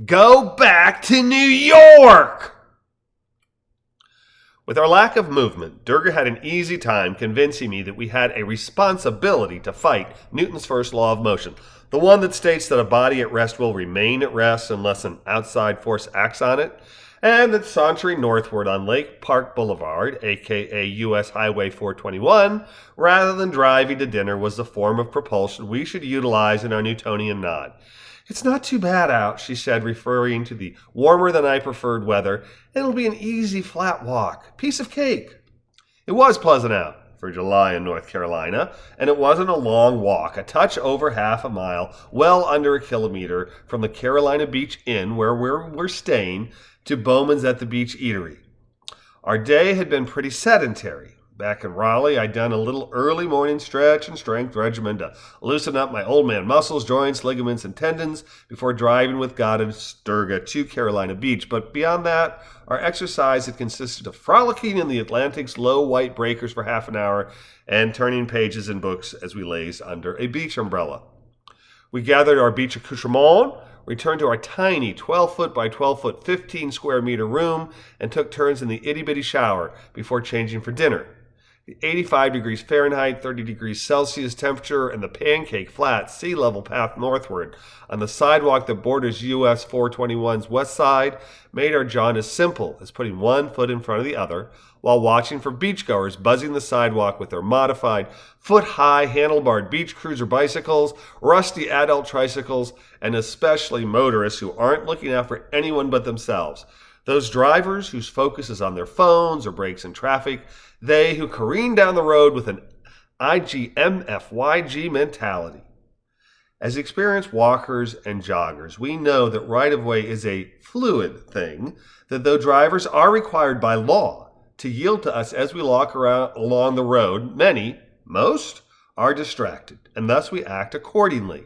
Go back to New York! With our lack of movement, Durga had an easy time convincing me that we had a responsibility to fight Newton's first law of motion, the one that states that a body at rest will remain at rest unless an outside force acts on it, and that sauntering northward on Lake Park Boulevard, aka U.S. Highway 421, rather than driving to dinner was the form of propulsion we should utilize in our Newtonian nod. "It's not too bad out," she said, referring to the warmer-than-I-preferred weather. "It'll be an easy, flat walk. Piece of cake." It was pleasant out for July in North Carolina, and it wasn't a long walk, a touch over half a mile, well under a kilometer from the Carolina Beach Inn where we're staying to Bowman's at the Beach Eatery. Our day had been pretty sedentary. Back in Raleigh, I'd done a little early morning stretch and strength regimen to loosen up my old man muscles, joints, ligaments, and tendons before driving with Goddess Durga to Carolina Beach. But beyond that, our exercise had consisted of frolicking in the Atlantic's low white breakers for half an hour and turning pages in books as we lazed under a beach umbrella. We gathered our beach accoutrement, returned to our tiny 12-foot by 12-foot, 15-square-meter room, and took turns in the itty-bitty shower before changing for dinner. The 85 degrees Fahrenheit, 30 degrees Celsius temperature, and the pancake flat sea level path northward on the sidewalk that borders US 421's west side made our jaunt as simple as putting one foot in front of the other while watching for beachgoers buzzing the sidewalk with their modified, foot-high handlebarred beach cruiser bicycles, rusty adult tricycles, and especially motorists who aren't looking out for anyone but themselves. Those drivers whose focus is on their phones or breaks in traffic, they who careen down the road with an IGMFYG mentality. As experienced walkers and joggers, we know that right-of-way is a fluid thing, that though drivers are required by law to yield to us as we walk along the road, most, are distracted, and thus we act accordingly.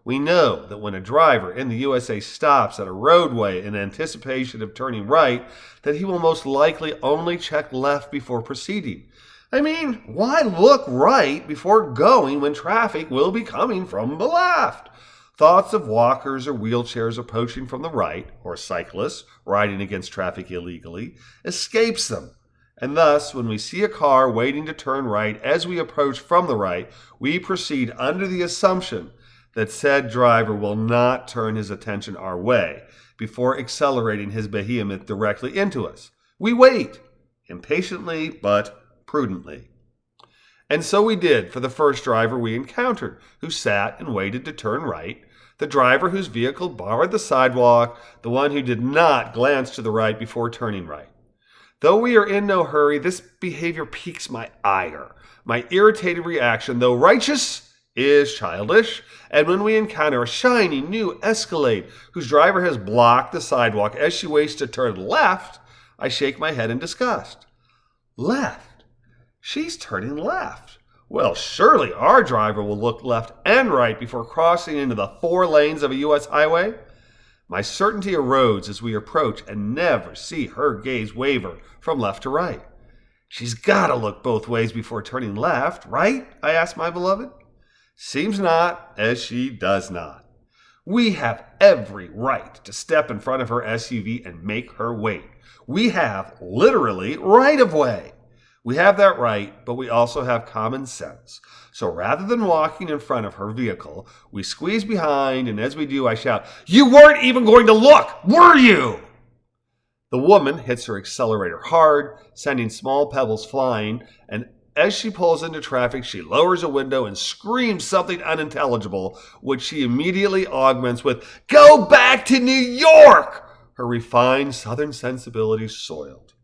We know that when a driver in the USA stops at a roadway in anticipation of turning right, that he will most likely only check left before proceeding. I mean, why look right before going when traffic will be coming from the left? Thoughts of walkers or wheelchairs approaching from the right, or cyclists riding against traffic illegally, escapes them. And thus, when we see a car waiting to turn right as we approach from the right, we proceed under the assumption that said driver will not turn his attention our way before accelerating his behemoth directly into us. We wait, impatiently but prudently. And so we did for the first driver we encountered, who sat and waited to turn right, the driver whose vehicle borrowed the sidewalk, the one who did not glance to the right before turning right. Though we are in no hurry, this behavior piques my ire. My irritated reaction, though righteous, is childish, and when we encounter a shiny new Escalade whose driver has blocked the sidewalk as she waits to turn left, I shake my head in disgust. Left? She's turning left. Well, surely our driver will look left and right before crossing into the 4 lanes of a U.S. highway. My certainty erodes as we approach and never see her gaze waver from left to right. She's got to look both ways before turning left, right? I ask my beloved. Seems not, as she does not. We have every right to step in front of her SUV and make her wait. We have, literally, right of way. We have that right, but we also have common sense. So rather than walking in front of her vehicle, we squeeze behind, and as we do, I shout, "You weren't even going to look, were you?" The woman hits her accelerator hard, sending small pebbles flying, and as she pulls into traffic, she lowers a window and screams something unintelligible, which she immediately augments with, "Go back to New York!" Her refined Southern sensibilities soiled.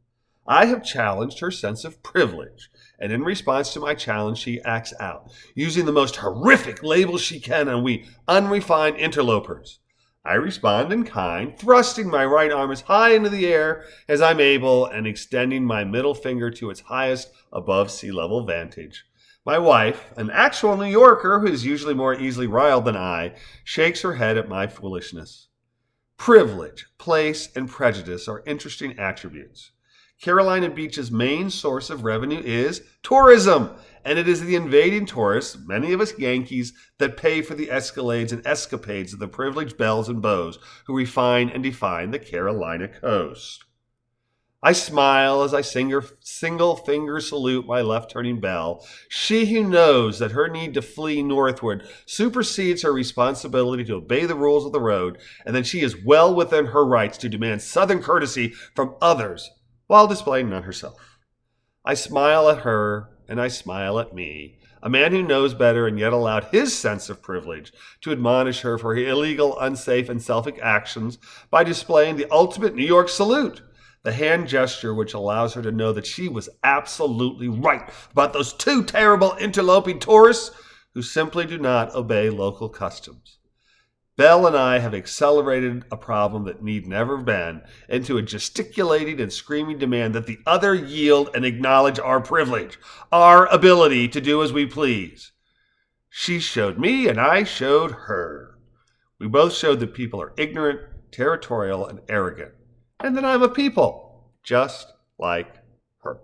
I have challenged her sense of privilege, and in response to my challenge, she acts out, using the most horrific labels she can on we unrefined interlopers. I respond in kind, thrusting my right arm as high into the air as I'm able and extending my middle finger to its highest above sea level vantage. My wife, an actual New Yorker who is usually more easily riled than I, shakes her head at my foolishness. Privilege, place, and prejudice are interesting attributes. Carolina Beach's main source of revenue is tourism, and it is the invading tourists, many of us Yankees, that pay for the escalades and escapades of the privileged belles and beaux who refine and define the Carolina coast. I smile as I single-finger salute my left-turning belle. She who knows that her need to flee northward supersedes her responsibility to obey the rules of the road, and that she is well within her rights to demand southern courtesy from others while displaying none herself. I smile at her, and I smile at me, a man who knows better and yet allowed his sense of privilege to admonish her for her illegal, unsafe, and selfish actions by displaying the ultimate New York salute, the hand gesture which allows her to know that she was absolutely right about those two terrible interloping tourists who simply do not obey local customs. Belle and I have accelerated a problem that need never have been into a gesticulating and screaming demand that the other yield and acknowledge our privilege, our ability to do as we please. She showed me and I showed her. We both showed that people are ignorant, territorial, and arrogant, and that I'm a people, just like her.